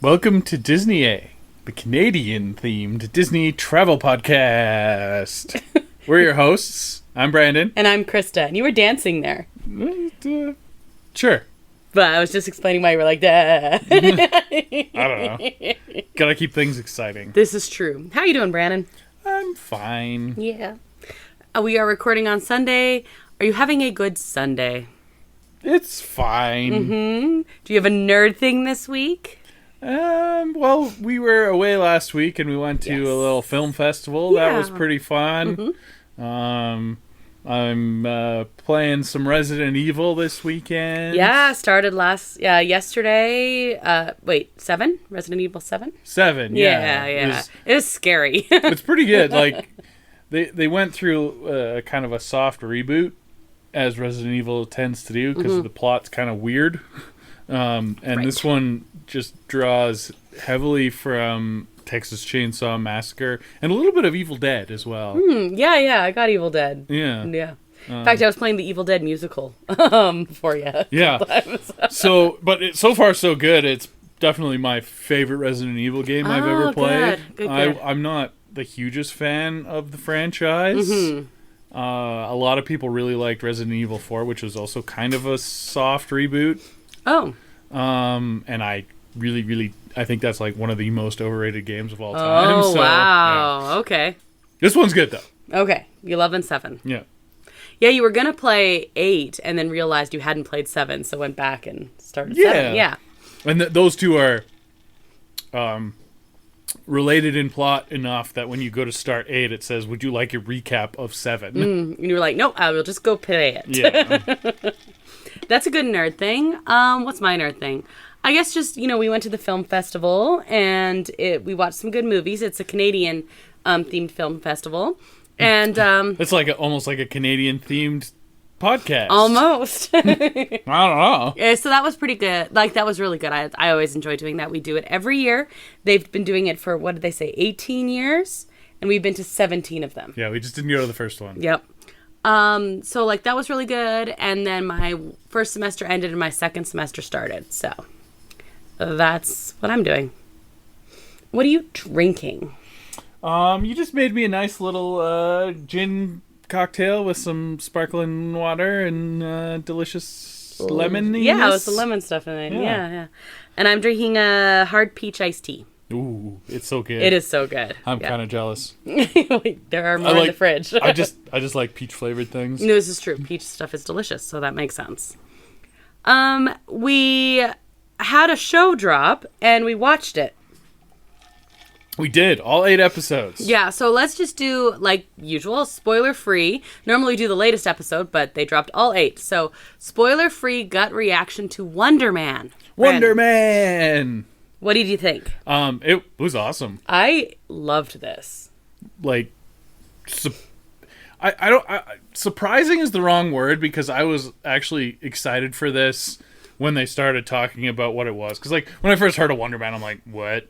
Welcome to Disney A, the Canadian-themed Disney travel podcast. We're your hosts. I'm Brandon. And I'm Krysta. And you were dancing there. Sure. But I was just explaining why you were like, duh. I don't know. Gotta keep things exciting. This is true. How you doing, Brandon? I'm fine. Yeah. We are recording on Sunday. Are you having a good Sunday? It's fine. Mm-hmm. Do you have a nerd thing this week? Well, we were away last week and we went to a little film festival. Yeah. That was pretty fun. Mm-hmm. I'm playing some Resident Evil this weekend. Yeah, started yesterday. 7? Resident Evil 7? 7, yeah. It was scary. It's pretty good. Like, they went through kind of a soft reboot, as Resident Evil tends to do, because the plot's kind of weird. This one just draws heavily from Texas Chainsaw Massacre and a little bit of Evil Dead as well. Yeah, I got Evil Dead. Yeah. In fact, I was playing the Evil Dead musical for you. Yeah. So far so good. It's definitely my favorite Resident Evil game I've ever played. Good. I'm not the hugest fan of the franchise. A lot of people really liked Resident Evil 4, which was also kind of a soft reboot. Oh. And I really, I think that's like one of the most overrated games of all time. Oh, wow. Yeah. Okay. This one's good, though. Okay. You loving 7. Yeah. Yeah, you were going to play 8 and then realized you hadn't played 7, so went back and started 7. Yeah. And those two are related in plot enough that when you go to start 8, it says, would you like a recap of 7? And you were like, nope, I will just go play it. Yeah. That's a good nerd thing. What's my nerd thing? I guess just, we went to the film festival and we watched some good movies. It's a Canadian themed film festival. And it's like almost like a Canadian themed podcast. Almost. I don't know. Yeah, so that was pretty good. Like, that was really good. I always enjoy doing that. We do it every year. They've been doing it for, what did they say, 18 years? And we've been to 17 of them. Yeah, we just didn't go to the first one. Yep. So, like, that was really good. And then my first semester ended and my second semester started. So, that's what I'm doing. What are you drinking? You just made me a nice little gin cocktail with some sparkling water and delicious lemon. Yeah, with the lemon stuff in it. Yeah. And I'm drinking a hard peach iced tea. Ooh, it's so good. It is so good. I'm kind of jealous. There are more in the fridge. I just like peach flavored things. No, this is true. Peach stuff is delicious, so that makes sense. We had a show drop and we watched it. We did, all 8 episodes. Yeah, so let's just do, like usual, spoiler-free. Normally we do the latest episode, but they dropped all 8. So, spoiler-free gut reaction to Wonderman. Wonderman! What did you think? It was awesome. I loved this. Like, surprising is the wrong word, because I was actually excited for this when they started talking about what it was. Because, like, when I first heard of Wonderman, I'm like, what?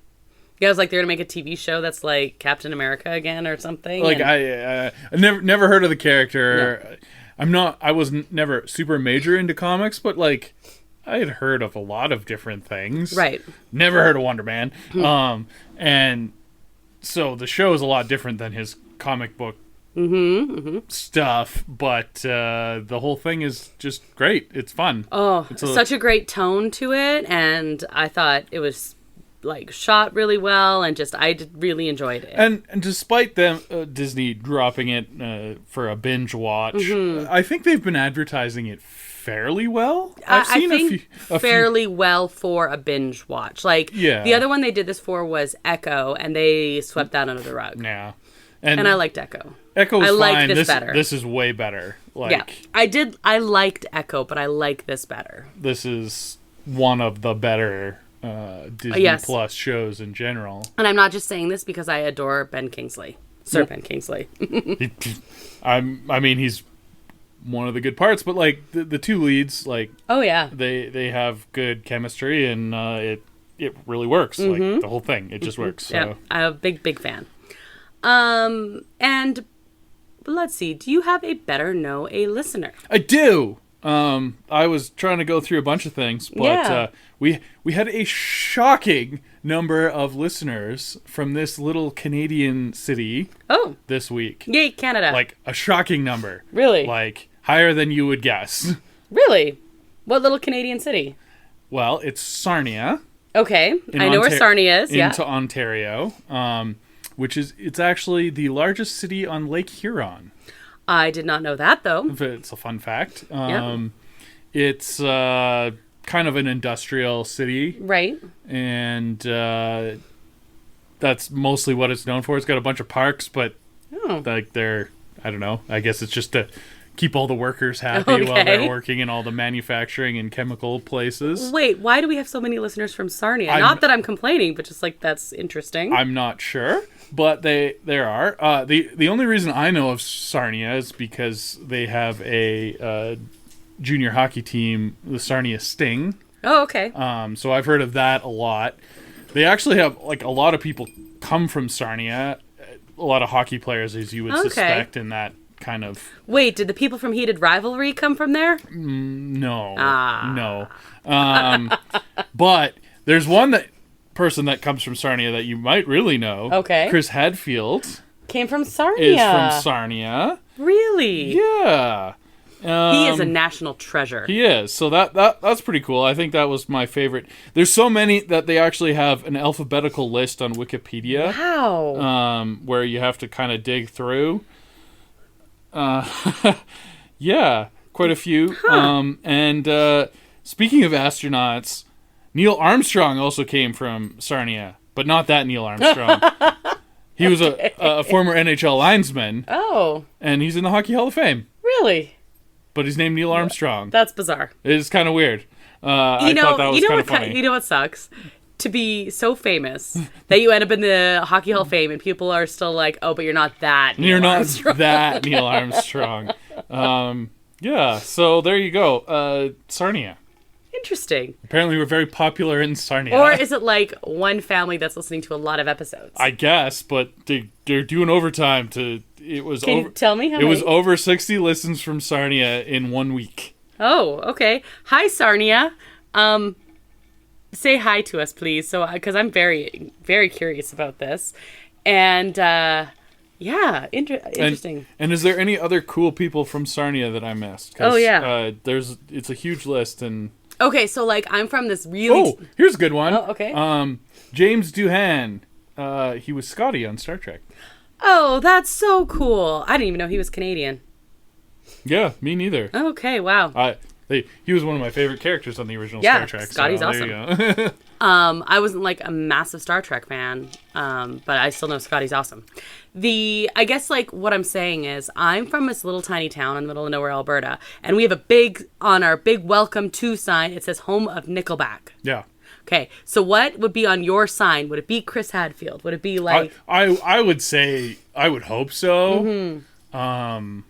Yeah, I was like, they're going to make a TV show that's like Captain America again or something. Like, I never heard of the character. No. I was never super major into comics, but, like, I had heard of a lot of different things. Right. Never heard of Wonderman. And so the show is a lot different than his comic book stuff, but the whole thing is just great. It's fun. Oh, it's such a great tone to it, and I thought it was like shot really well, and I really enjoyed it. And despite them Disney dropping it for a binge watch, I think they've been advertising it fairly well. I've seen a few well for a binge watch. Like, the other one they did this for was Echo, and they swept that under the rug. Yeah. And I liked Echo. Echo was fine. Like this better. This is way better. Like, yeah, I liked Echo, but I like this better. This is one of the better Disney Plus shows in general. And I'm not just saying this because I adore Ben Kingsley. Sir Ben Kingsley. I mean, he's one of the good parts, but like the two leads, like, oh yeah, they have good chemistry, and it really works. Like, the whole thing, it just works. So. Yeah, I'm a big fan. And let's see, do you have a better know a listener? I do. I was trying to go through a bunch of things, but Yeah. we had a shocking number of listeners from this little Canadian city Oh, this week. yay, Canada. Like a shocking number. Really? Like higher than you would guess. Really? What little Canadian city? Well, it's Sarnia. Okay, I know where Sarnia is, yeah. Into Ontario, it's actually the largest city on Lake Huron. I did not know that, though. It's a fun fact. Yep. It's kind of an industrial city. Right. And that's mostly what it's known for. It's got a bunch of parks, but like I don't know. I guess it's just to keep all the workers happy while they're working in all the manufacturing and chemical places. Wait, why do we have so many listeners from Sarnia? Not that I'm complaining, but just like that's interesting. I'm not sure, but there are. The only reason I know of Sarnia is because they have a junior hockey team, the Sarnia Sting. Oh, okay. So I've heard of that a lot. They actually have like a lot of people come from Sarnia, a lot of hockey players, as you would suspect, in that kind of. Wait, did the people from Heated Rivalry come from there? No, no. But there's one person that comes from Sarnia that you might really know. Okay. Chris Hadfield came from Sarnia. is from Sarnia. Really? Yeah. He is a national treasure. He is. So that's pretty cool. I think that was my favorite. There's so many that they actually have an alphabetical list on Wikipedia. Wow. Where you have to kind of dig through. Yeah, quite a few. And speaking of astronauts, Neil Armstrong also came from Sarnia, but not that Neil Armstrong. He was a former NHL linesman. Oh. And he's in the Hockey Hall of Fame. Really? But he's named Neil Armstrong. That's bizarre. It's kind of weird. I thought that was kind of funny. You know what sucks? To be so famous that you end up in the Hockey Hall of Fame and people are still like, oh, but you're not that Neil Armstrong. That Neil Armstrong. Yeah, so there you go. Sarnia. Interesting. Apparently we're very popular in Sarnia. Or is it like one family that's listening to a lot of episodes? I guess, but they're doing overtime to... Can you tell me how many? It was over 60 listens from Sarnia in 1 week. Oh, okay. Hi, Sarnia. Say hi to us, please. So, because I'm very, very curious about this, and yeah, interesting. And is there any other cool people from Sarnia that I missed? Oh yeah. It's a huge list and. Okay, so like I'm from this really. Oh, here's a good one. Oh, okay. James Doohan. He was Scotty on Star Trek. Oh, that's so cool. I didn't even know he was Canadian. Yeah, me neither. Okay, wow. He was one of my favorite characters on the original Star Trek. Scotty's awesome. There you go. I wasn't like a massive Star Trek fan, but I still know Scotty's awesome. I guess like what I'm saying is I'm from this little tiny town in the middle of nowhere, Alberta, and we have on our big welcome to sign, it says home of Nickelback. Yeah. Okay, so what would be on your sign? Would it be Chris Hadfield? Would it be like... I would say, I would hope so. Mm-hmm.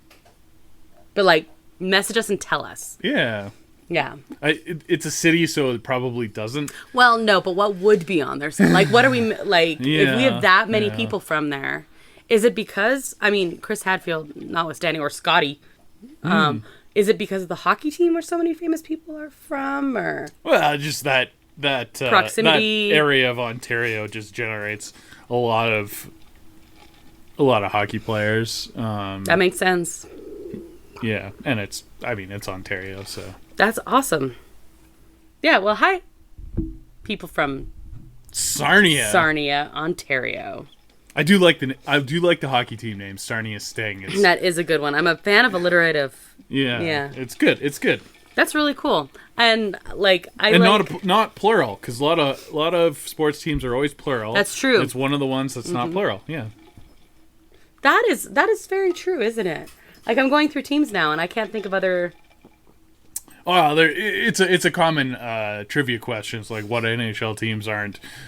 But like, message us and tell us. Yeah. Yeah. It's a city, so it probably doesn't. Well, no, but what would be on there? Like, what are we... Like, if we have that many people from there, is it because... I mean, Chris Hadfield, notwithstanding, or Scotty... Is it because of the hockey team where so many famous people are from, or... Well, just that proximity, that area of Ontario just generates a lot of hockey players. That makes sense. Yeah, and it's Ontario, so that's awesome. Yeah, well, hi, people from Sarnia, Ontario. I do like the hockey team name, Sarnia Sting. That is a good one. I'm a fan of alliterative. Yeah, it's good. That's really cool, and like not plural, because a lot of sports teams are always plural. That's true. It's one of the ones that's not plural. Yeah, that is very true, isn't it? Like I'm going through teams now, and I can't think of other. Oh, it's a common trivia question. It's like what NHL teams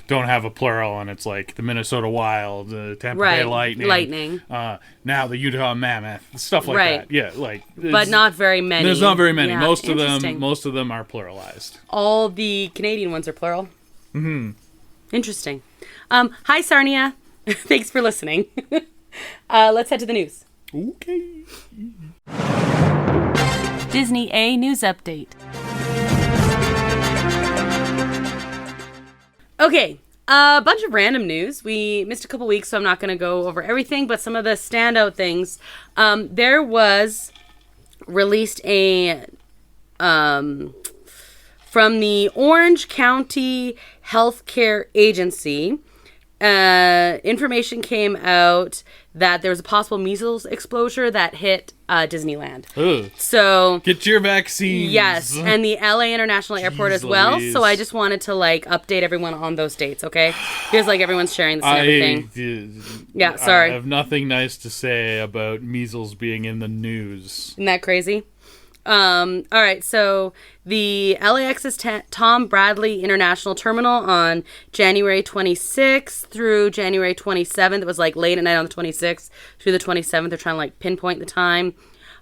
don't have a plural, and it's like the Minnesota Wild, the Tampa Bay Lightning. Now the Utah Mammoth, stuff like that. Yeah, like. But not very many. There's not very many. Yeah, most of them are pluralized. All the Canadian ones are plural. Mm-hmm. Interesting. Hi Sarnia. Thanks for listening. Let's head to the news. Okay. Disney A News Update. Okay, a bunch of random news. We missed a couple weeks, so I'm not going to go over everything, but some of the standout things. There was released a from the Orange County Healthcare Agency. Information came out that there was a possible measles exposure that hit Disneyland. Ugh. So get your vaccines. Yes, and the LA International Airport as well. So I just wanted to update everyone on those dates. Okay, feels like everyone's sharing the same everything. Yeah, sorry. I have nothing nice to say about measles being in the news. Isn't that crazy? All right, so the LAX's Tom Bradley International Terminal on January 26th through January 27th. It was late at night on the 26th through the 27th. They're trying to pinpoint the time.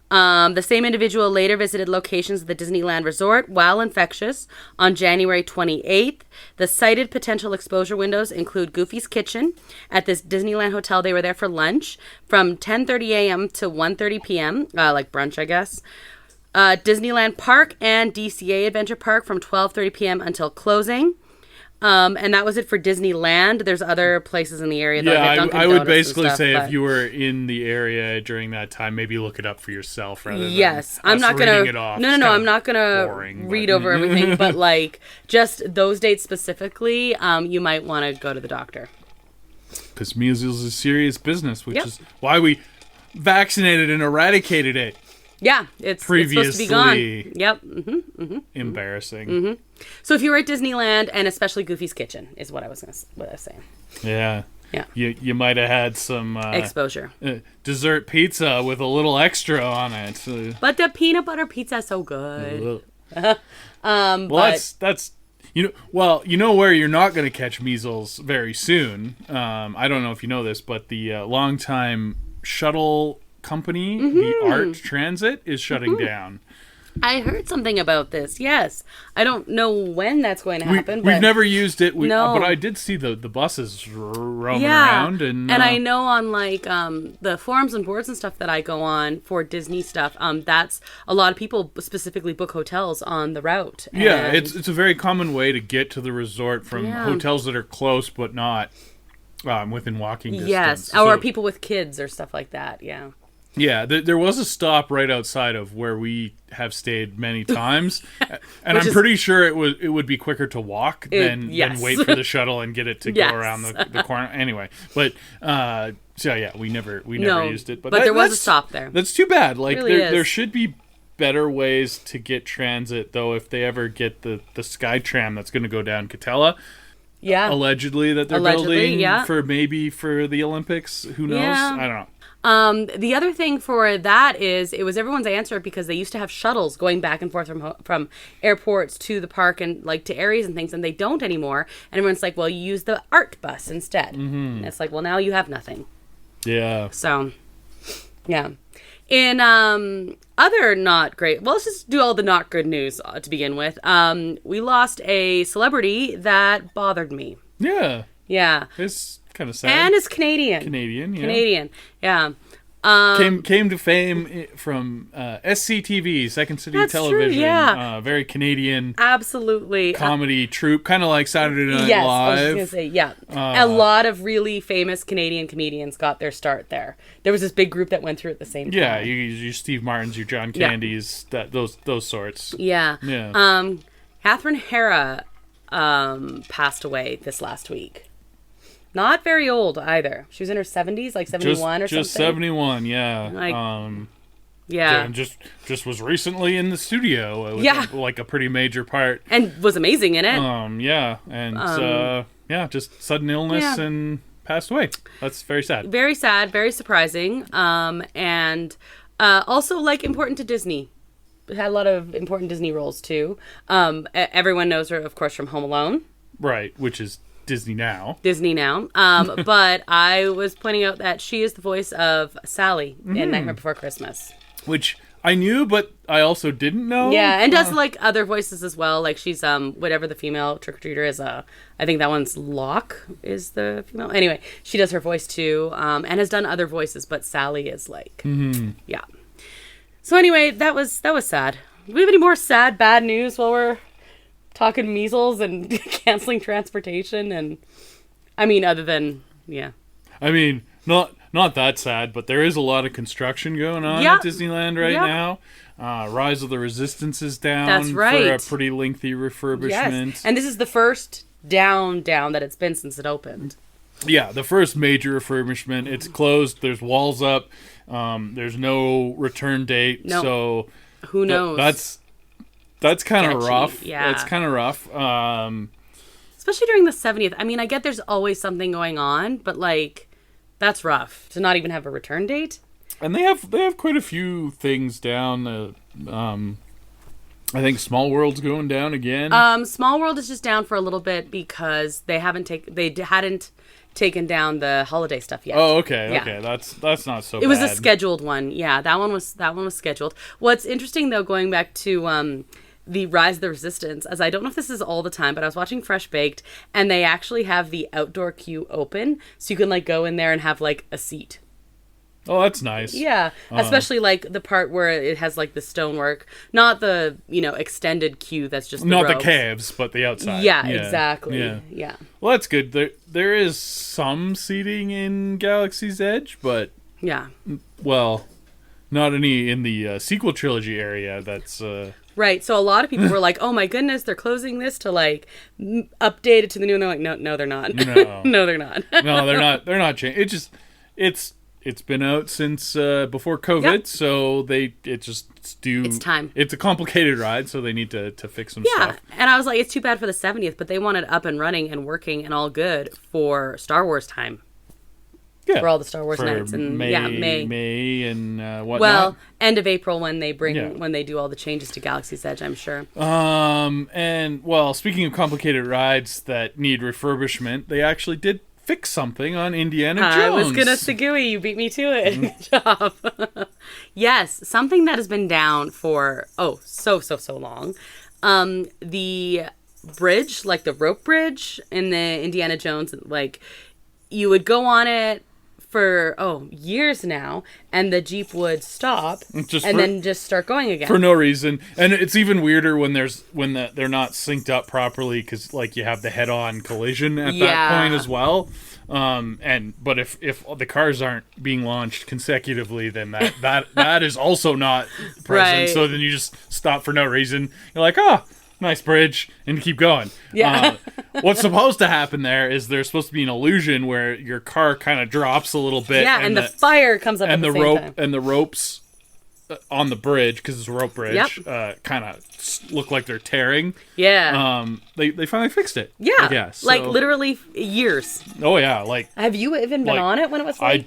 The same individual later visited locations at the Disneyland Resort while infectious on January 28th. The cited potential exposure windows include Goofy's Kitchen. At this Disneyland hotel, they were there for lunch from 10:30 a.m. to 1:30 p.m., like brunch, I guess. Disneyland Park and DCA Adventure Park from 12:30 p.m. until closing. And that was it for Disneyland. There's other places in the area. I would basically say if you were in the area during that time, maybe look it up for yourself rather than I'm not gonna reading it off. No, I'm not gonna read over everything. But just those dates specifically, you might want to go to the doctor. Because measles is serious business, which is why we vaccinated and eradicated it. Yeah, it's supposed to be gone. Yep. Embarrassing. Mm-hmm. So if you were at Disneyland, and especially Goofy's Kitchen, is what I was saying. Yeah. Yeah. You might have had some exposure. Dessert pizza with a little extra on it. But the peanut butter pizza is so good. That's you know where you're not going to catch measles very soon. I don't know if you know this, but the longtime shuttle company, the Art Transit, is shutting down. I heard something about this. Yes, I don't know when that's going to happen. We've never used it. But I did see the buses roaming around, and I know on the forums and boards and stuff that I go on for Disney stuff. That's a lot of people specifically book hotels on the route. Yeah, it's a very common way to get to the resort from hotels that are close but not within walking distance. Yes, or people with kids or stuff like that. Yeah. Yeah, there was a stop right outside of where we have stayed many times, and I'm pretty sure it would be quicker to walk than wait for the shuttle and get it to go around the corner. Anyway, but we never used it. But there was a stop there. That's too bad. Really there should be better ways to get transit, though. If they ever get the SkyTram that's going to go down Catella. Yeah, allegedly that they're building for the Olympics. Who knows? Yeah. I don't know. The other thing for that is it was everyone's answer because they used to have shuttles going back and forth from airports to the park and to areas and things, and they don't anymore. And everyone's like, well, you use the art bus instead. Mm-hmm. And it's like, well, now you have nothing. Yeah. So, yeah. In other not great, well, let's just do all the not good news to begin with. We lost a celebrity that bothered me. Yeah. Yeah. It's kind of sad. And is Canadian. Canadian, yeah. Came to fame from SCTV, Second City That's Television. True, yeah. Very Canadian. Absolutely. Comedy troupe, kind of like Saturday Night Live. Yes, I was going to say, yeah. A lot of really famous Canadian comedians got their start there. There was this big group that went through at the same time. Yeah, your Steve Martins, your John Candys, those sorts. Yeah. Yeah. Catherine Hara passed away this last week. Not very old either. She was in her 70s, 71 or something. Just 71, yeah. Yeah. And just was recently in the studio. With a pretty major part. And was amazing in it. Yeah. And just sudden illness and passed away. That's very sad. Very sad, very surprising. And also important to Disney. Had a lot of important Disney roles too. Everyone knows her, of course, from Home Alone. Right, which is Disney now. But I was pointing out that she is the voice of Sally in Nightmare Before Christmas. Which I knew, but I also didn't know. Yeah, and does other voices as well. She's whatever the female trick-or-treater is. I think that one's Locke is the female. Anyway, she does her voice too, and has done other voices, but Sally is yeah. So anyway, that was sad. Do we have any more sad, bad news while we're talking measles and canceling transportation? And I mean, other than, yeah. I mean, not that sad, but there is a lot of construction going on Yep. at Disneyland right Yep. now. Rise of the Resistance is down That's right. for a pretty lengthy refurbishment. Yes. And this is the first down that it's been since it opened. Yeah, the first major refurbishment. It's closed. There's walls up. There's no return date. Nope. So Who knows? That's kind of Sketchy, rough. yeah. It's kind of rough. Especially during the 70th. I mean, I get there's always something going on, but like, that's rough to not even have a return date. And they have quite a few things down. I think Small World's going down again. Small World is just down for a little bit because they hadn't taken down the holiday stuff yet. Oh, okay, Yeah. okay. That's not so bad. It was a scheduled one. Yeah, that one was scheduled. What's interesting though, going back to the Rise of the Resistance, as I don't know if this is all the time, but I was watching Fresh Baked and they actually have the outdoor queue open, so you can like go in there and have like a seat. Oh, that's nice. Yeah, especially like the part where it has like the stonework, not the extended queue that's just Not the ropes. caves, but the outside. Yeah, exactly. Yeah. Yeah. Well, that's good. There is some seating in Galaxy's Edge, but Yeah. well, not any in the sequel trilogy area. That's Right. So a lot of people were like, "Oh my goodness, they're closing this to like update it to the new." And they're like, "No, they're not. No. No, they're not." no, they're not. They're not changing. It's been out since before COVID, Yep. so it's time. It's a complicated ride, so they need to fix some Yeah, stuff. and I was like, it's too bad for the 70th, but they want it up and running and working and all good for Star Wars time. Yeah, For all the Star Wars for nights and May and whatnot. well, end of April when they Yeah. when they do all the changes to Galaxy's Edge, I'm sure. And well, speaking of complicated rides that need refurbishment, they actually did fix something on Indiana Jones. I was gonna Segui, you beat me to it. Good job. Yes, something that has been down for so long. The bridge, like the rope bridge in the Indiana Jones, like you would go on it for years now, and the Jeep would stop then just start going again for no reason. And it's even weirder when they're not synced up properly, because like you have the head-on collision at that point as well. But if the cars aren't being launched consecutively, then that is also not present. Right. So then you just stop for no reason. You're like, nice bridge, and keep going. Yeah. What's supposed to happen there is there's supposed to be an illusion where your car kind of drops a little bit. Yeah, and the fire comes up and at the the same rope time. and the ropes on the bridge, because it's a rope bridge, Yep. kind of look like they're tearing. Yeah. They finally fixed it. Yeah. Yeah. Like literally years. Oh yeah, like Have you even been Like, on it when it was like?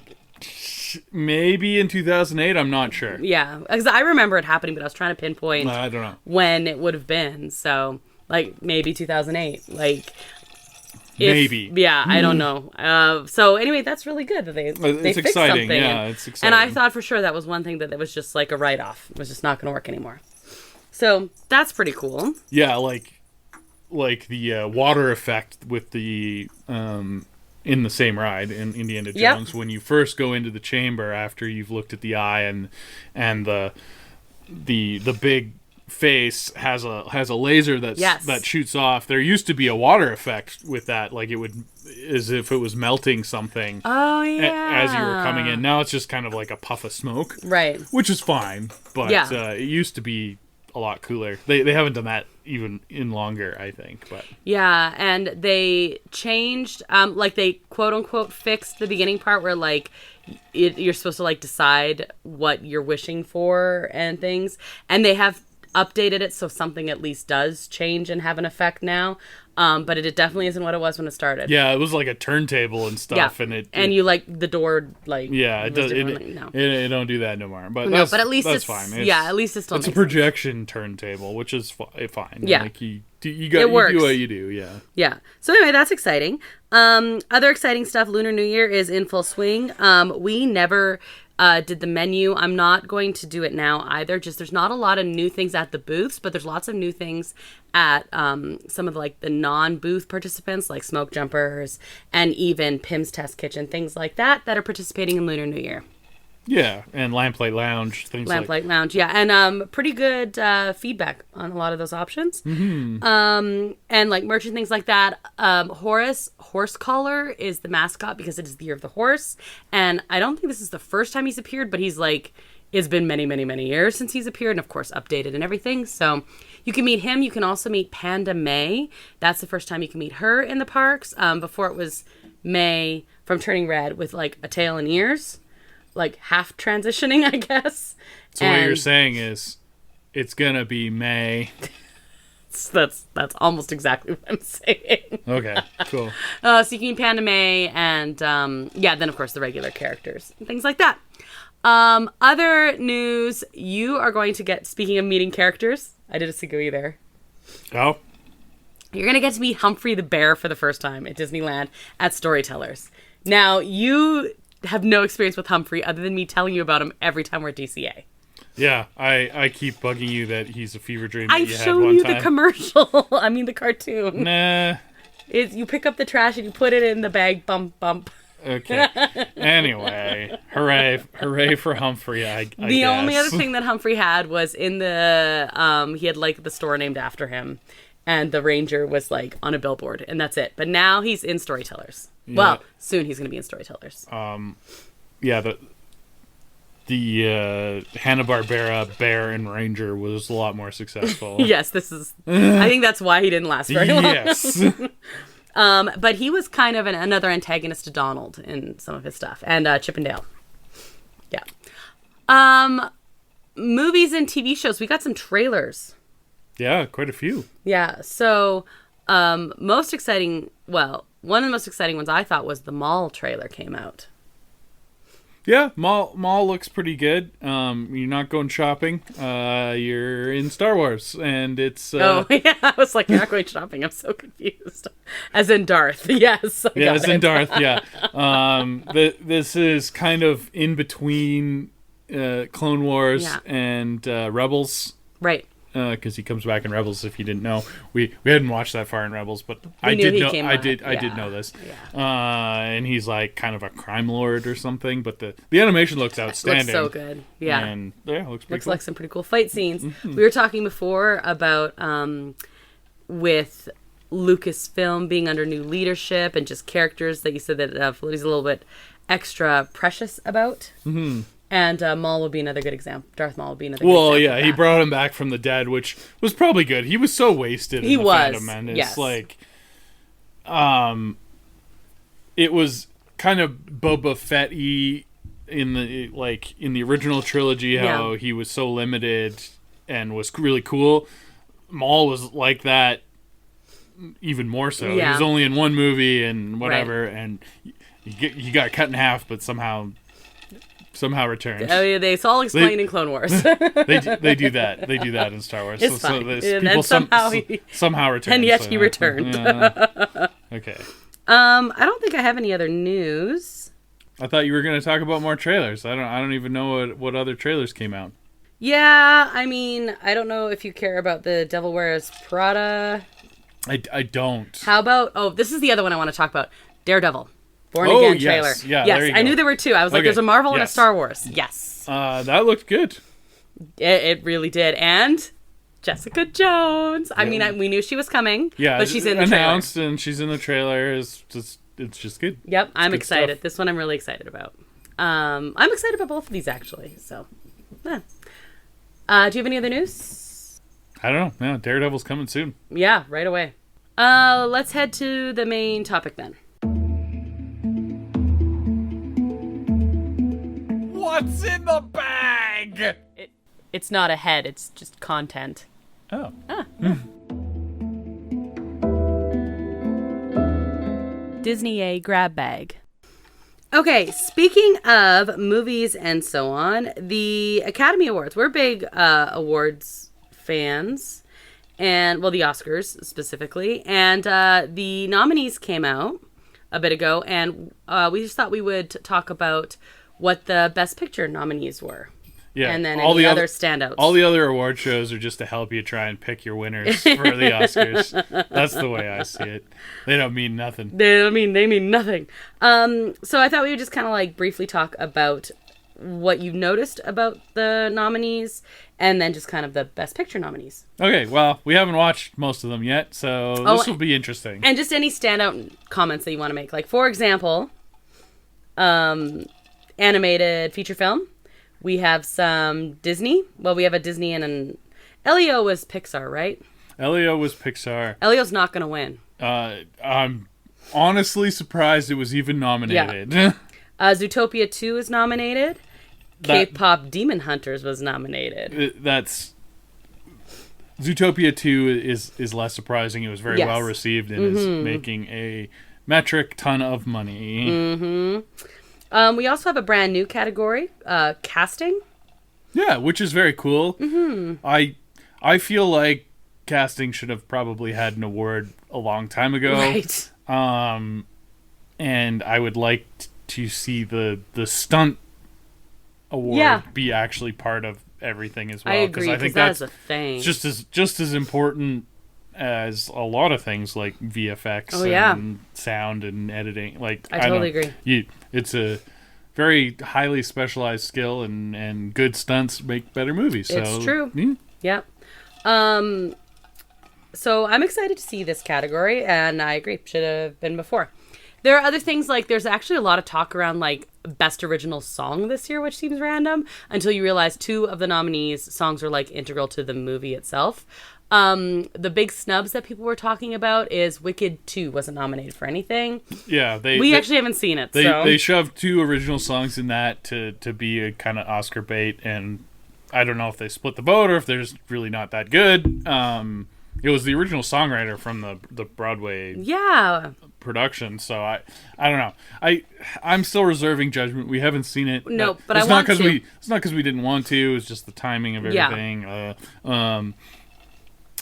maybe in 2008. I'm not sure. Yeah, because I remember it happening, but I was trying to pinpoint I don't know. when it would have been. So, like, maybe 2008. Like, Maybe. Yeah, I don't know. So, anyway, that's really good that they fixed exciting. something. Yeah, and, it's exciting. And I thought for sure that was one thing that it was just like a write-off. It was just not going to work anymore. So, that's pretty cool. Yeah, like the water effect with the in the same ride in Indiana Jones, when you first go into the chamber after you've looked at the eye and the big face has a laser that shoots off. There used to be a water effect with that, like it would, as if it was melting something. Oh yeah. As you were coming in. Now it's just kind of like a puff of smoke, Right. which is fine. But it used to be a lot cooler. They haven't done that even in longer, I think. But yeah, and they changed, like they quote unquote fixed the beginning part where like you're supposed to like decide what you're wishing for and things, and they have updated it so something at least does change and have an effect now. But it definitely isn't what it was when it started. yeah, it was like a turntable and stuff, and you like the door like it does. no. It don't do that no more. But No, but at least that's it's fine. at least it's still it's a projection turntable, which is fine. Yeah. Like you do works. what you do. Yeah. Yeah. So anyway, that's exciting. Other exciting stuff. Lunar New Year is in full swing. We never did the menu. I'm not going to do it now either. Just there's not a lot of new things at the booths, but there's lots of new things at some of the non-booth participants, like Smoke Jumpers and even Pim's Test Kitchen, things like that are participating in Lunar New Year. Yeah, and Lamplight Lounge, things Lamplight Lounge, yeah, and pretty good feedback on a lot of those options. Mm-hmm. And like merch and things like that. Horse Collar is the mascot because it is the year of the horse, and I don't think this is the first time he's appeared, but he's like, it's been many, many, many years since he's appeared, and of course updated and everything. So you can meet him. You can also meet Panda May. That's the first time you can meet her in the parks. Before it was May from Turning Red with like a tail and ears. Like half transitioning, I guess. So what you're saying is it's gonna be May. That's almost exactly what I'm saying. Okay, cool. So you can Panda May and then of course the regular characters and things like that. Other news, you are going to get, speaking of meeting characters, I did a segue there. Oh. You're gonna get to meet Humphrey the Bear for the first time at Disneyland at Storytellers. Now you have no experience with Humphrey other than me telling you about him every time we're at DCA. Yeah, I keep bugging you that he's a fever dream that I've you had shown one you time. the commercial. I mean the cartoon. Nah. You pick up the trash and you put it in the bag, bump, bump. Okay. Anyway, hooray for Humphrey, I guess. The only other thing that Humphrey had was in the, he had like the store named after him. And the ranger was like on a billboard, and that's it. But now he's in Storytellers. Yeah. Well, soon he's going to be in Storytellers. Yeah, the Hanna-Barbera Bear and Ranger was a lot more successful. Yes, I think that's why he didn't last very long. Yes. But he was kind of another antagonist to Donald in some of his stuff, and Chip and Dale. Yeah. Movies and TV shows. We got some trailers. Yeah, quite a few. Yeah, so one of the most exciting ones I thought was the Mall trailer came out. Yeah, Mall looks pretty good. You're not going shopping. You're in Star Wars, and it's... Oh, yeah, I was like, you're not going shopping. I'm so confused. As in Darth, yes. Yeah, as in Darth, yeah. This is kind of in between Clone Wars and Rebels. Right. Because he comes back in Rebels. If you didn't know, we hadn't watched that far in Rebels, but I did know this. Yeah. And he's like kind of a crime lord or something. But the animation looks outstanding. It looks so good. Yeah, and looks pretty cool. Like some pretty cool fight scenes. Mm-hmm. We were talking before about with Lucasfilm being under new leadership and just characters that you said that Filoni's a little bit extra precious about. Mm-hmm. And Maul would be another good example. Darth Maul would be another good example. Well, yeah, he brought him back from the dead, which was probably good. He was so wasted in the Phantom Menace. Yes. Like, it was kind of Boba Fett-y in the original trilogy, how he was so limited and was really cool. Maul was like that even more so. Yeah. He was only in one movie and whatever, and he got cut in half, but somehow returns. Oh yeah, it's all explained in Clone Wars. they do that. They do that in Star Wars. It's fine. People somehow return. And yet he returned. Okay. I don't think I have any other news. I thought you were going to talk about more trailers. I don't even know what other trailers came out. Yeah, I mean, I don't know if you care about the Devil Wears Prada. I don't. How about this is the other one I want to talk about. Daredevil. Born Again trailer. Yeah, yes, I knew there were two. I was like, there's a Marvel and a Star Wars. Yes. That looked good. It really did. And Jessica Jones. I mean, we knew she was coming. Yeah, but she's in the announced trailer. And she's in the trailer. It's just good. Yep, I'm excited. Stuff. This one I'm really excited about. I'm excited about both of these, actually. So, do you have any other news? I don't know. No, Daredevil's coming soon. Yeah, right away. Let's head to the main topic then. What's in the bag? It's not a head, it's just content. Oh. Disney A grab bag. Okay, speaking of movies and so on, the Academy Awards. We're big awards fans. And, well, the Oscars specifically. And the nominees came out a bit ago, and we just thought we would talk about what the Best Picture nominees were. Yeah. And then all the other standouts. All the other award shows are just to help you try and pick your winners for the Oscars. That's the way I see it. They don't mean nothing. They mean nothing. So I thought we would just kind of like briefly talk about what you've noticed about the nominees, and then just kind of the Best Picture nominees. Okay, well, we haven't watched most of them yet, so this will be interesting. And just any standout comments that you want to make. Like, for example, animated feature film. We have some Disney. Well, we have a Disney and an... Elio was Pixar, right? Elio was Pixar. Elio's not going to win. I'm honestly surprised it was even nominated. Yeah. Zootopia 2 is nominated. K-pop Demon Hunters was nominated. Zootopia 2 is less surprising. It was very well received and is making a metric ton of money. Mm-hmm. We also have a brand new category, casting. Yeah, which is very cool. Mm-hmm. I feel like casting should have probably had an award a long time ago. Right. And I would like to see the stunt award be actually part of everything as well. I agree, because that's a thing. Just as important as a lot of things like VFX and sound and editing. Like I totally agree. It's a very highly specialized skill, and good stunts make better movies. So, it's true. Yeah. So I'm excited to see this category, and I agree, should have been before. There are other things, like there's actually a lot of talk around like Best Original Song this year, which seems random, until you realize 2 of the nominees' songs are like integral to the movie itself. The big snubs that people were talking about is Wicked 2 wasn't nominated for anything. Yeah, we actually haven't seen it. They shoved 2 original songs in that to be a kind of Oscar bait, and I don't know if they split the vote or if they're just really not that good. It was the original songwriter from the Broadway production, so I don't know. I'm still reserving judgment. We haven't seen it. No, but it's I want to. It's not because we didn't want to. It's just the timing of everything.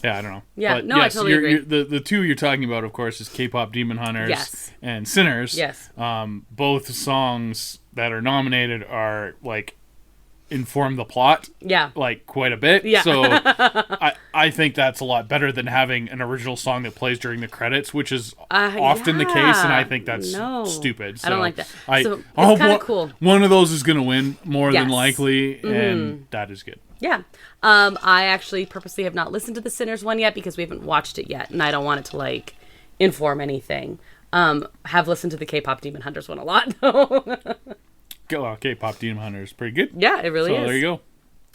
Yeah, I don't know. Yeah, but I totally agree. The 2 you're talking about, of course, is K-pop Demon Hunters and Sinners. Yes. Both songs that are nominated are like inform the plot like quite a bit. So I think that's a lot better than having an original song that plays during the credits, which is often the case, and I think that's stupid. So I don't like that. So it's kind of cool. One of those is going to win more than likely, and that is good. Yeah. I actually purposely have not listened to the Sinners one yet because we haven't watched it yet, and I don't want it to like inform anything. Have listened to the K-pop Demon Hunters one a lot though. K-pop Demon Hunter is pretty good. Yeah, it really is. So there you go.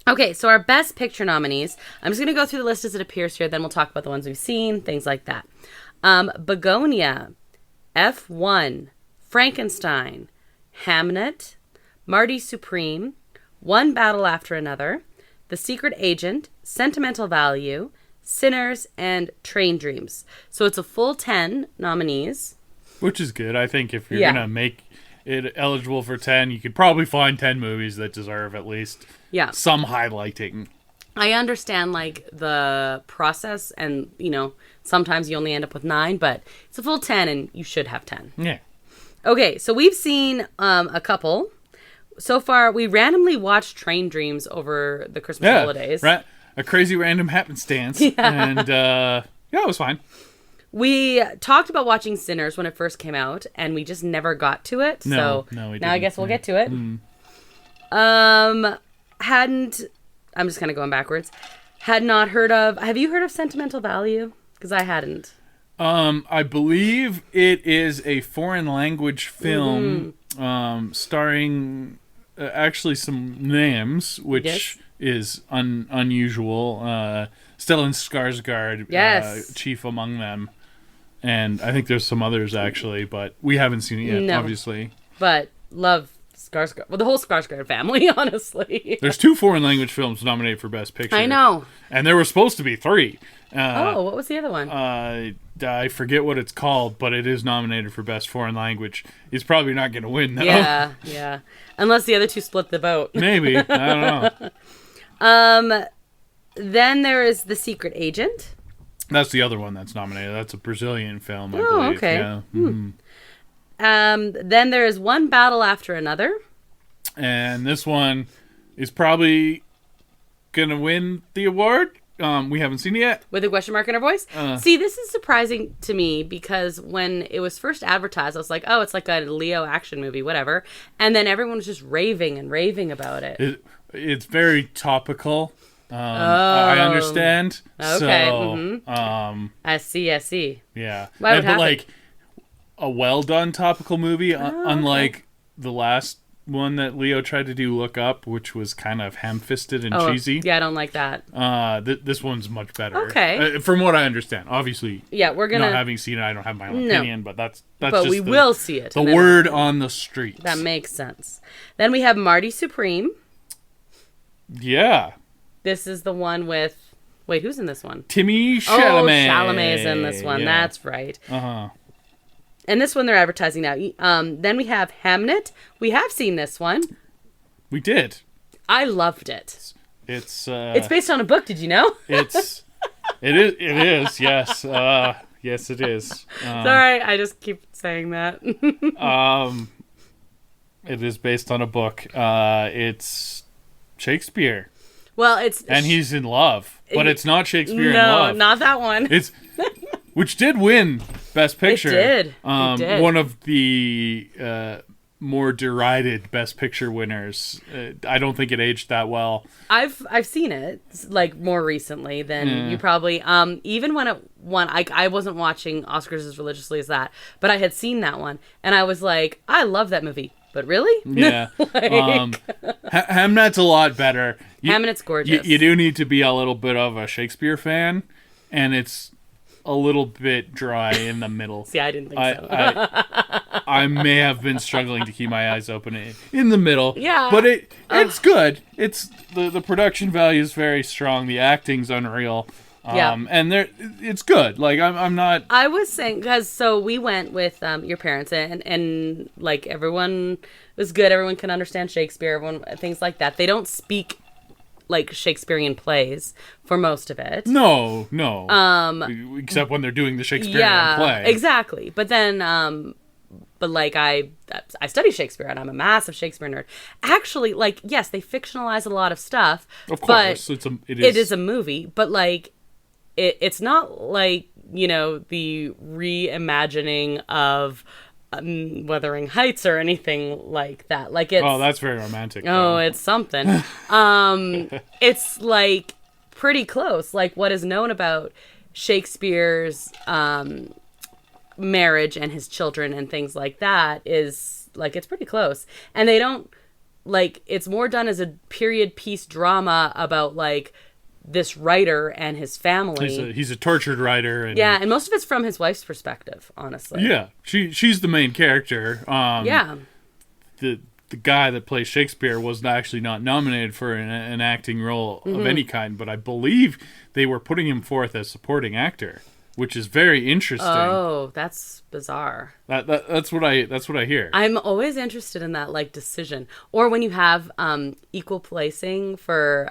Okay, so our Best Picture nominees. I'm just going to go through the list as it appears here, then we'll talk about the ones we've seen, things like that. Begonia, F1, Frankenstein, Hamnet, Marty Supreme, One Battle After Another, The Secret Agent, Sentimental Value, Sinners, and Train Dreams. So it's a full 10 nominees. Which is good. I think if you're going to make it eligible for 10, you could probably find 10 movies that deserve at least some highlighting. I understand like the process, and sometimes you only end up with 9, but it's a full 10 and you should have 10. Yeah. Okay, so we've seen a couple. So far, we randomly watched Train Dreams over the Christmas holidays. A crazy random happenstance. And it was fine. We talked about watching Sinners when it first came out, and we just never got to it. No, we now didn't. I guess we'll get to it. I'm just kind of going backwards. Had not heard of. Have you heard of Sentimental Value? Because I hadn't. I believe it is a foreign language film starring actually some names, which is unusual. Stellan Skarsgård, chief among them. And I think there's some others, actually, but we haven't seen it yet, obviously. But love Skarsgård. Well, the whole Skarsgård family, honestly. There's 2 foreign language films nominated for Best Picture. I know. And there were supposed to be 3. What was the other one? I forget what it's called, but it is nominated for Best Foreign Language. He's probably not going to win, though. Yeah. Unless the other 2 split the vote. Maybe. I don't know. Then there is The Secret Agent. That's the other one that's nominated. That's a Brazilian film, I believe. Okay. Yeah. Mm-hmm. Then there is One Battle After Another. And this one is probably going to win the award. We haven't seen it yet. With a question mark in our voice? See, this is surprising to me because when it was first advertised, I was like, oh, it's like a Leo action movie, whatever. And then everyone was just raving and raving about it. It's very topical. I understand. Okay. So, I see. Yeah. Why would but like a well done topical movie, unlike the last one that Leo tried to do, Look Up, which was kind of ham-fisted and cheesy. Yeah, I don't like that. This one's much better. Okay. From what I understand. Obviously, we're gonna. Not having seen it, I don't have my own opinion, but that's but just we will see it. The word on the street. That makes sense. Then we have Marty Supreme. Yeah. This is the one with... Wait, who's in this one? Timmy Chalamet. Oh, Chalamet is in this one. Yeah. That's right. Uh-huh. And this one they're advertising now. Then we have Hamnet. We have seen this one. We did. I loved it. It's based on a book. Did you know? It is. Yes. Yes, it is. Sorry, I just keep saying that. It is based on a book. It's Shakespeare. Well, and he's in love, but it's not Shakespeare in love. No, not that one. It's which did win Best Picture. It did. One of the more derided Best Picture winners. I don't think it aged that well. I've seen it like more recently than you probably. Even when it won, I wasn't watching Oscars as religiously as that, but I had seen that one, and I was like, I love that movie. But really? Yeah. Hamnet's a lot better. Hamnet's gorgeous. You do need to be a little bit of a Shakespeare fan, and it's a little bit dry in the middle. See, I didn't think so. I may have been struggling to keep my eyes open in the middle. Yeah. But it's good. It's the production value is very strong. The acting's unreal. And it's good. Like I'm not. I was saying because we went with your parents and like everyone was good. Everyone can understand Shakespeare. Everyone things like that. They don't speak like Shakespearean plays for most of it. No. Except when they're doing the Shakespearean play. Exactly. But then, but like I study Shakespeare and I'm a massive Shakespeare nerd. Actually, like yes, they fictionalize a lot of stuff. Of course, but it is a movie. But like. It's not like, the reimagining of Wuthering Heights or anything like that. Like it's... Oh, that's very romantic. Oh, it's something. It's like pretty close. Like what is known about Shakespeare's marriage and his children and things like that is like it's pretty close. And they don't like it's more done as a period piece drama about like this writer and his family. He's a tortured writer. And most of it's from his wife's perspective, honestly. Yeah, she's the main character. The guy that plays Shakespeare was actually not nominated for an acting role of any kind, but I believe they were putting him forth as supporting actor, which is very interesting. Oh, that's bizarre. That's what I hear. I'm always interested in that like decision, or when you have equal placing for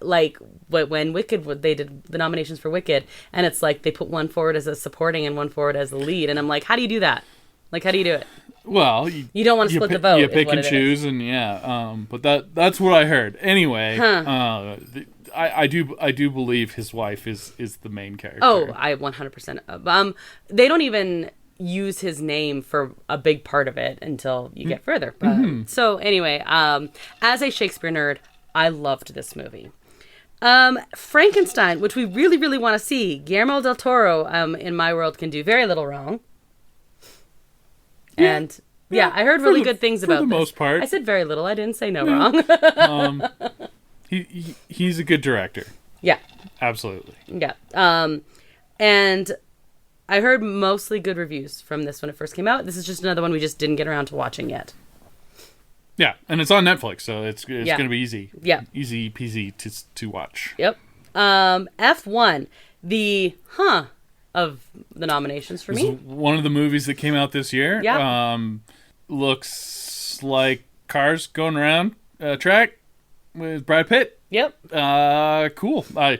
like when Wicked they did the nominations for Wicked, and it's like they put one forward as a supporting and one forward as the lead, and I'm like, how do you do that? Like, how do you do it? Well, you don't want to split the vote. You pick and choose, and but that's what I heard. Anyway, I do believe his wife is the main character. Oh, I 100%. They don't even use his name for a big part of it until you get further. But, So anyway, as a Shakespeare nerd, I loved this movie. Frankenstein, which we really, really want to see. Guillermo del Toro, in my world, can do very little wrong. And I heard really good things about this. For the most part. I said very little. I didn't say no wrong. He's a good director. Yeah. Absolutely. Yeah. And I heard mostly good reviews from this when it first came out. This is just another one we just didn't get around to watching yet. Yeah, and it's on Netflix, so it's going to be easy. Yeah. Easy peasy to watch. Yep. F1, the of the nominations for me. One of the movies that came out this year. Yeah. Looks like cars going around a track with Brad Pitt. Yep. Cool. I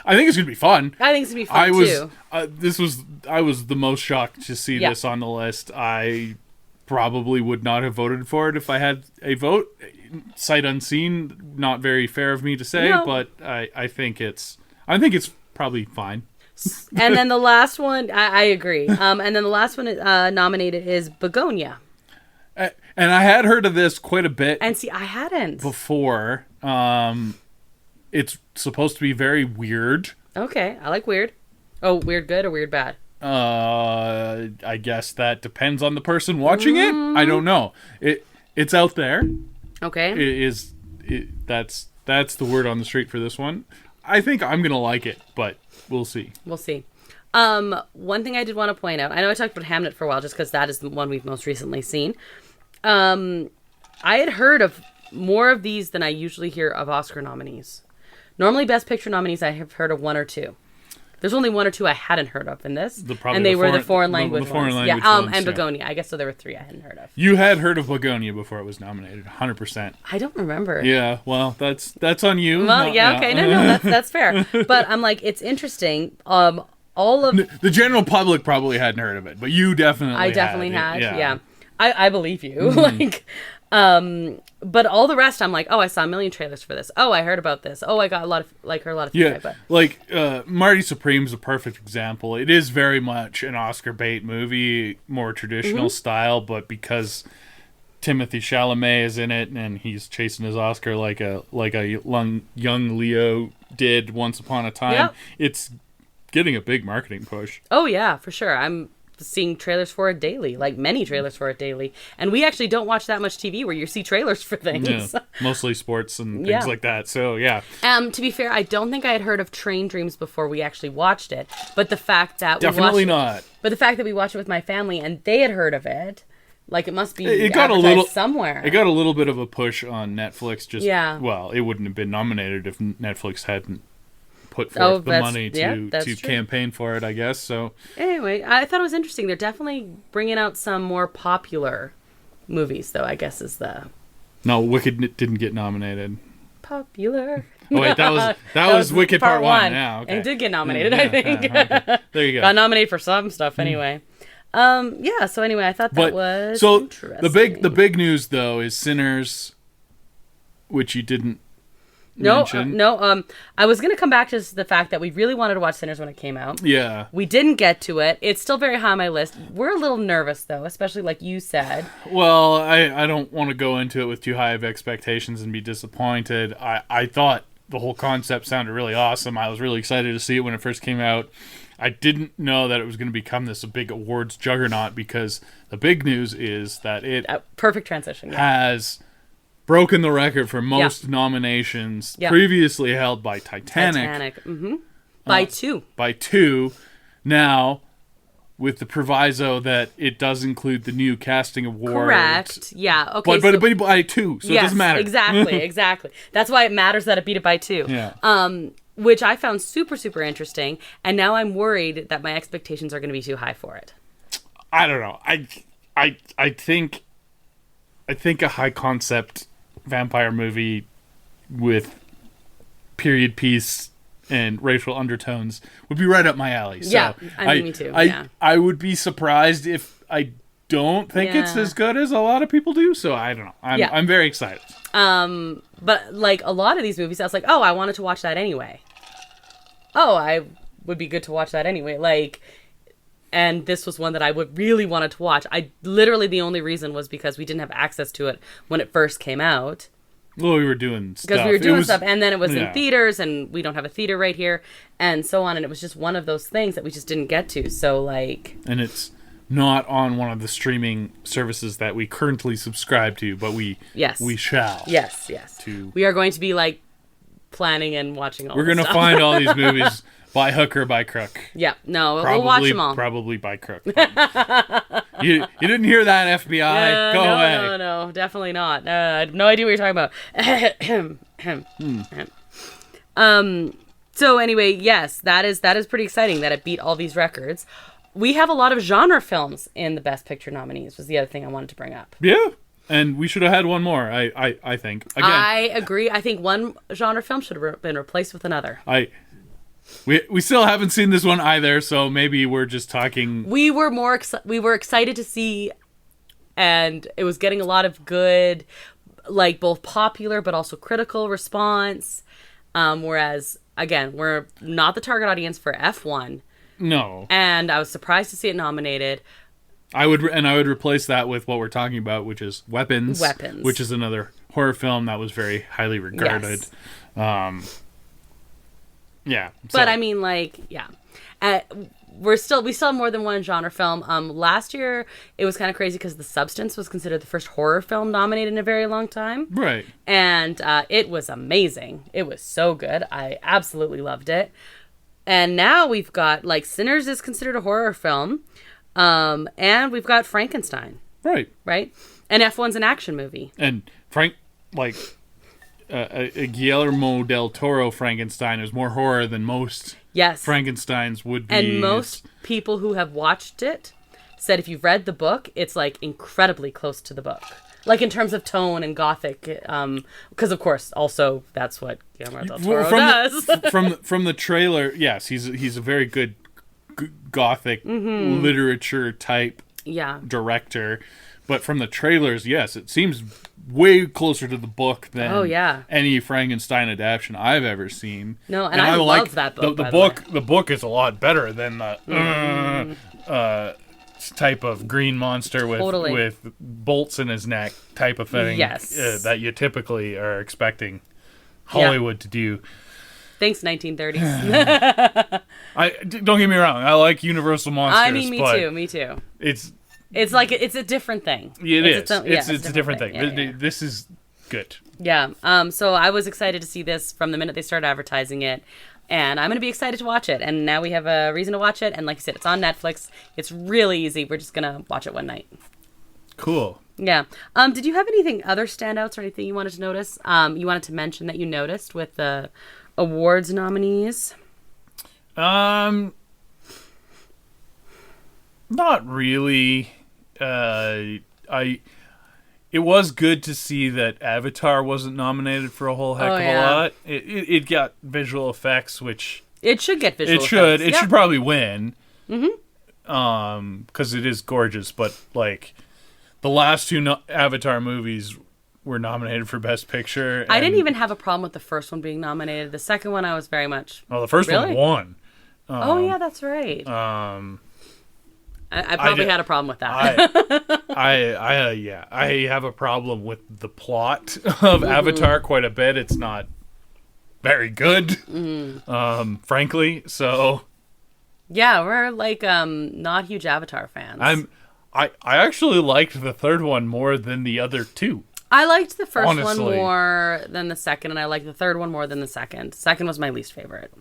think it's gonna be fun. I think it's gonna be fun too. I was the most shocked to see this on the list. I probably would not have voted for it if I had a vote. Sight unseen, not very fair of me to say, but I think it's I think it's probably fine. And then the last one, I agree. And then the last one nominated is Begonia. And I had heard of this quite a bit. And see, I hadn't before. It's supposed to be very weird. Okay, I like weird. Oh, weird good or weird bad? I guess that depends on the person watching it. I don't know. It's out there. Okay. That's the word on the street for this one. I think I'm gonna like it, but we'll see. We'll see. One thing I did want to point out. I know I talked about Hamnet for a while, just because that is the one we've most recently seen. I had heard of more of these than I usually hear of Oscar nominees. Normally, Best Picture nominees, I have heard of one or two. There's only one or two I hadn't heard of in this, and they were the foreign language ones. And Begonia. I guess so. There were three I hadn't heard of. You had heard of Begonia before it was nominated, 100%. I don't remember. Yeah, well, that's on you. Well, okay, no, that's fair. But I'm like, it's interesting. All of the general public probably hadn't heard of it, but you definitely. I definitely had. Yeah. I believe you. But all the rest, I'm like, oh, I saw a million trailers for this. Oh, I heard about this. Oh, I got heard a lot of feedback. Marty Supreme's a perfect example. It is very much an Oscar bait movie, more traditional style, but because Timothée Chalamet is in it and he's chasing his Oscar like a young Leo did once upon a time, it's getting a big marketing push. Oh yeah, for sure. I'm seeing trailers for it daily, like many trailers for it daily. And we actually don't watch that much TV where you see trailers for things. Yeah, mostly sports and things like that. So, yeah. To be fair, I don't think I had heard of Train Dreams before we actually watched it. But the fact that Definitely not. But the fact that we watched it with my family and they had heard of it, like it must be advertised somewhere. It got a little bit of a push on Netflix. Well, it wouldn't have been nominated if Netflix hadn't put forth the money to campaign for it, I guess. So anyway, I thought it was interesting. They're definitely bringing out some more popular movies, though, I guess is the... No, Wicked didn't get nominated. Popular. Oh, wait, that was Wicked Part 1. Yeah, okay. And it did get nominated, I think. Okay. There you go. Got nominated for some stuff anyway. So anyway, I thought that was interesting. The big news, though, is Sinners, which you didn't mention. No. I was going to come back to the fact that we really wanted to watch Sinners when it came out. Yeah. We didn't get to it. It's still very high on my list. We're a little nervous, though, especially like you said. Well, I don't want to go into it with too high of expectations and be disappointed. I thought the whole concept sounded really awesome. I was really excited to see it when it first came out. I didn't know that it was going to become this big awards juggernaut, because the big news is that it perfect transition has broken the record for most nominations previously held by Titanic. By two. By two. Now, with the proviso that it does include the new casting award. Correct. Yeah. Okay. But by two, so it doesn't matter. Exactly. That's why it matters that it beat it by two. Yeah. Which I found super, super interesting. And now I'm worried that my expectations are going to be too high for it. I don't know. I think a high concept vampire movie with period piece and racial undertones would be right up my alley. So yeah, me too. I would be surprised if I don't think it's as good as a lot of people do. So I don't know. I'm very excited. But like a lot of these movies, I was like, oh, I wanted to watch that anyway. Oh, I would be good to watch that anyway. Like, and this was one that I would really wanted to watch. The only reason was because we didn't have access to it when it first came out. Well, we were doing stuff. Because we were doing stuff, and then it was in theaters, and we don't have a theater right here, and so on, and it was just one of those things that we just didn't get to, so like... And it's not on one of the streaming services that we currently subscribe to, but we shall. Yes. We are going to be, like, planning and watching all We're going to find all these movies by hook or by crook. Yeah, no, we'll watch them all. Probably by crook. You didn't hear that, FBI? Go away. No, definitely not. I have no idea what you're talking about. So anyway, yes, that is pretty exciting that it beat all these records. We have a lot of genre films in the Best Picture nominees, was the other thing I wanted to bring up. Yeah. And we should have had one more, I think. Again, I agree. I think one genre film should have been replaced with another. We still haven't seen this one either, so maybe we're just talking... We were excited to see, and it was getting a lot of good, like, both popular but also critical response, whereas again, we're not the target audience for F1. No. And I was surprised to see it nominated. I would replace that with what we're talking about, which is Weapons. Which is another horror film that was very highly regarded. Yes. Yeah. But I mean, like, yeah. We still have more than one genre film. Last year, it was kind of crazy because The Substance was considered the first horror film nominated in a very long time. Right. And it was amazing. It was so good. I absolutely loved it. And now we've got, like, Sinners is considered a horror film. And we've got Frankenstein. Right. Right? And F1's an action movie. And a Guillermo del Toro Frankenstein is more horror than most Frankensteins would be. And most people who have watched it said if you've read the book, it's like incredibly close to the book. Like in terms of tone and gothic, because of course, also that's what Guillermo del Toro does. From the trailer, yes, he's a very good gothic literature type director. But from the trailers, yes, it seems way closer to the book than any Frankenstein adaptation I've ever seen. No, and I love that book. The book is a lot better than the type of green monster with bolts in his neck type of thing that you typically are expecting Hollywood to do. Thanks, 1930s. Don't get me wrong. I like Universal monsters. I mean, me too. It's like it's a different thing. It's a different thing. Yeah. This is good. Yeah. So I was excited to see this from the minute they started advertising it, and I'm going to be excited to watch it. And now we have a reason to watch it. And like I said, it's on Netflix. It's really easy. We're just going to watch it one night. Cool. Yeah. Did you have anything other standouts or anything you wanted to notice? You wanted to mention that you noticed with the awards nominees? Not really. It was good to see that Avatar wasn't nominated for a whole heck of a lot. It got visual effects, which it should get visual effects. It should probably win. Because it is gorgeous, but like the last two Avatar movies were nominated for Best Picture. I didn't even have a problem with the first one being nominated. The second one, I was very much. Well, the first one won. Yeah, that's right. I probably had a problem with that. I have a problem with the plot of Avatar quite a bit. It's not very good, frankly. So, yeah, we're like not huge Avatar fans. I actually liked the third one more than the other two. I liked the first one more than the second, and I liked the third one more than the second. The second was my least favorite.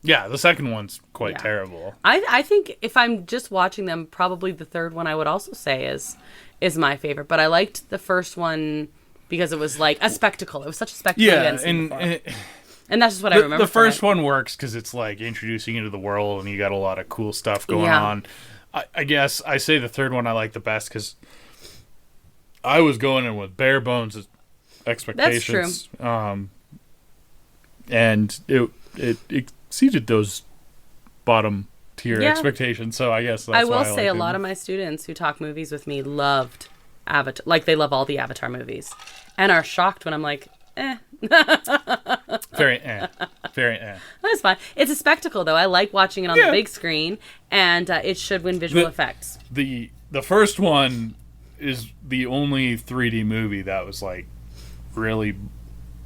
Yeah, the second one's quite terrible. I think if I'm just watching them, probably the third one I would also say is my favorite. But I liked the first one because it was like a spectacle. It was such a spectacle. Yeah, and that's just what I remember. The first one works because it's like introducing you to the world, and you got a lot of cool stuff going on. I guess I say the third one I like the best because I was going in with bare bones expectations. That's true. And it exceeded those bottom tier expectations, so I guess that's I will say a lot of my students who talk movies with me loved Avatar. Like, they love all the Avatar movies and are shocked when I'm like, Very That's fine. It's a spectacle, though. I like watching it on the big screen, and it should win visual effects. The first one is the only 3D movie that was like really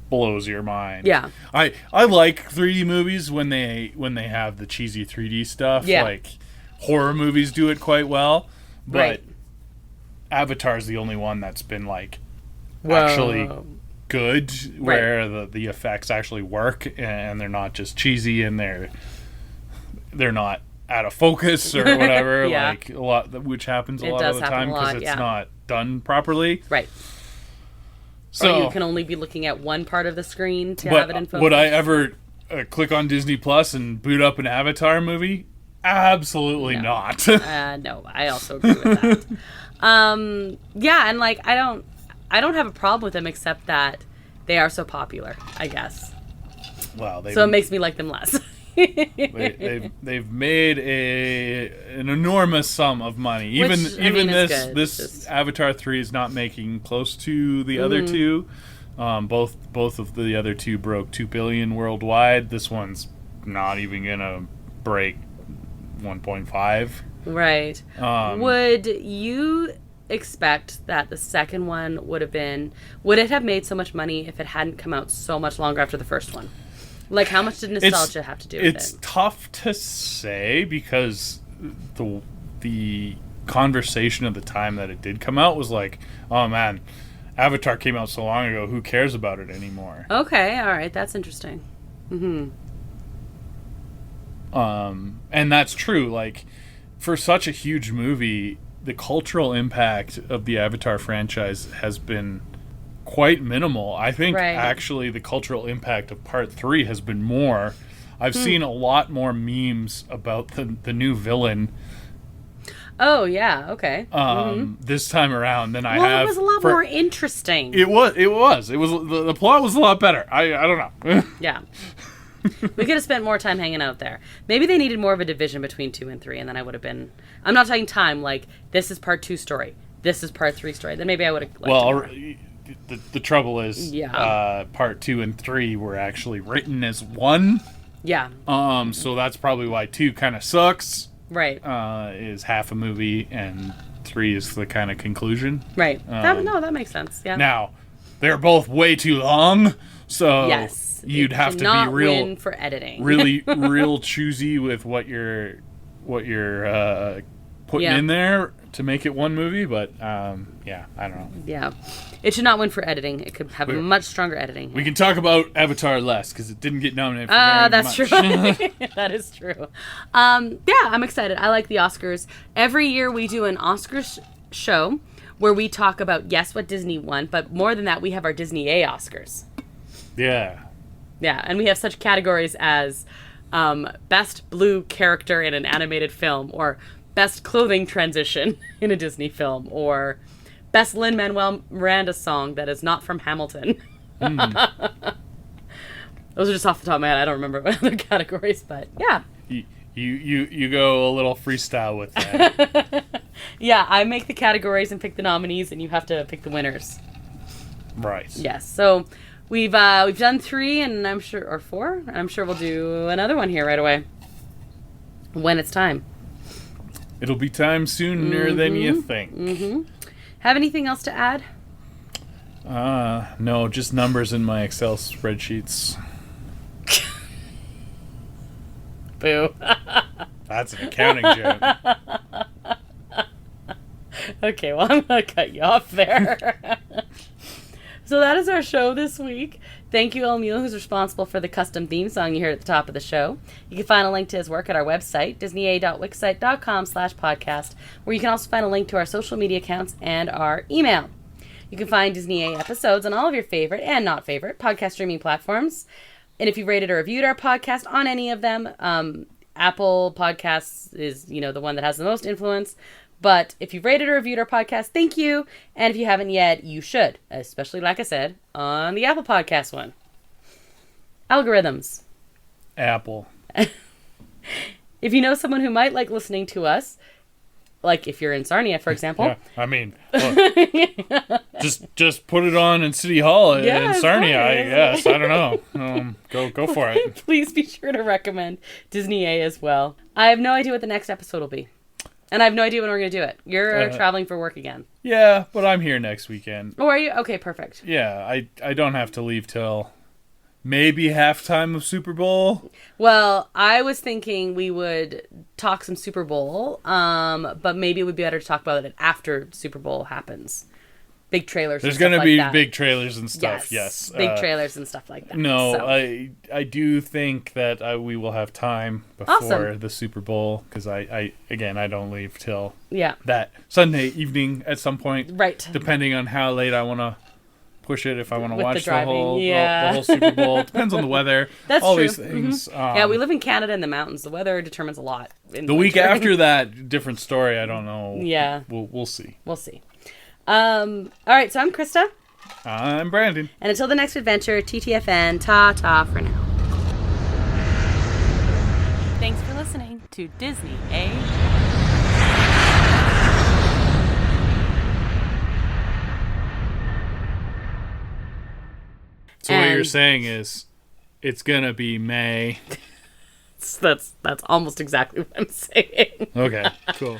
blows your mind. Yeah. I like 3D movies when they have the cheesy 3D stuff. Yeah. Like horror movies do it quite well. But Avatar's the only one that's been like actually good, where the effects actually work and they're not just cheesy and they're not out of focus or whatever. Like a lot, which happens a lot of the time because it's not done properly. Right. So you can only be looking at one part of the screen to have it in focus. Would I ever click on Disney Plus and boot up an Avatar movie? Absolutely not. No, I also agree with that. And like I don't have a problem with them except that they are so popular, I guess. Well, so it makes me like them less. they've made an enormous sum of money. Even this Avatar 3 is not making close to the other two. Both of the other two broke 2 billion worldwide. This one's not even gonna break 1.5. Right. Would you expect that the second one would it have made so much money if it hadn't come out so much longer after the first one? Like, how much did nostalgia have to do with it? It's tough to say because the conversation at the time that it did come out was like, oh man, Avatar came out so long ago, who cares about it anymore? Okay, all right, that's interesting. And that's true. Like, for such a huge movie, the cultural impact of the Avatar franchise has been quite minimal. I think actually the cultural impact of Part 3 has been more. I've seen a lot more memes about the new villain. Oh yeah, okay. This time around than I have. Well, it was a lot more interesting. It was. The plot was a lot better. I don't know. Yeah. We could have spent more time hanging out there. Maybe they needed more of a division between 2 and 3, and then I would have been... I'm not talking time, like, this is Part 2 story, this is Part 3 story. Then maybe I would have... Well, the trouble is, Part 2 and 3 were actually written as one. Yeah. So that's probably why 2 kind of sucks. Right. Is half a movie, and 3 is the kind of conclusion. Right. That makes sense, yeah. Now, they're both way too long, so... Yes. You'd have to be win for editing. real choosy with what you're putting in there to make it one movie. But I don't know. Yeah, it should not win for editing. It could have a much stronger editing. We can talk about Avatar less because it didn't get nominated for very that's much. True. That is true. I'm excited. I like the Oscars. Every year we do an Oscars show where we talk about what Disney won, but more than that, we have our Disney A Oscars. Yeah. Yeah, and we have such categories as Best Blue Character in an Animated Film, or Best Clothing Transition in a Disney Film, or Best Lin-Manuel Miranda Song that is not from Hamilton. Those are just off the top of my head. I don't remember what other categories, but yeah. You go a little freestyle with that. Yeah, I make the categories and pick the nominees, and you have to pick the winners. Right. Yes, so... We've done 3, and I'm sure, or 4. I'm sure we'll do another one here right away when it's time. It'll be time sooner than you think. Have anything else to add? No, just numbers in my Excel spreadsheets. Boo. That's an accounting joke. Okay, well, I'm gonna cut you off there. So that is our show this week. Thank you, Emil, who's responsible for the custom theme song you heard at the top of the show. You can find a link to his work at our website, disneya.wixsite.com/podcast, where you can also find a link to our social media accounts and our email. You can find Disney A episodes on all of your favorite and not favorite podcast streaming platforms. And if you rated or reviewed our podcast on any of them, Apple Podcasts is, the one that has the most influence. But if you've rated or reviewed our podcast, thank you. And if you haven't yet, you should. Especially, like I said, on the Apple Podcast one. Algorithms. Apple. If you know someone who might like listening to us, like if you're in Sarnia, for example. Yeah, I mean, look, just put it on in City Hall in Sarnia, I guess. I don't know. Go for it. Please be sure to recommend Disney A as well. I have no idea what the next episode will be. And I have no idea when we're going to do it. You're traveling for work again. Yeah, but I'm here next weekend. Oh, are you? Okay, perfect. Yeah, I don't have to leave till maybe halftime of Super Bowl. Well, I was thinking we would talk some Super Bowl, but maybe it would be better to talk about it after Super Bowl happens. Big trailers. There's going to be big trailers and stuff. Yes. Big trailers and stuff like that. No, so. I do think that we will have time before the Super Bowl because I don't leave till that Sunday evening at some point. Right. Depending on how late I want to push it, if I want to watch the whole Super Bowl. Depends on the weather. That's all true. These things. Yeah, we live in Canada in the mountains. The weather determines a lot. The week after that, different story. I don't know. Yeah. We'll see. We'll see. All right, so I'm Krysta. I'm Brandon. And until the next adventure, TTFN, ta-ta for now. Thanks for listening to Disney A. you're saying is it's going to be May. That's almost exactly what I'm saying. Okay, cool.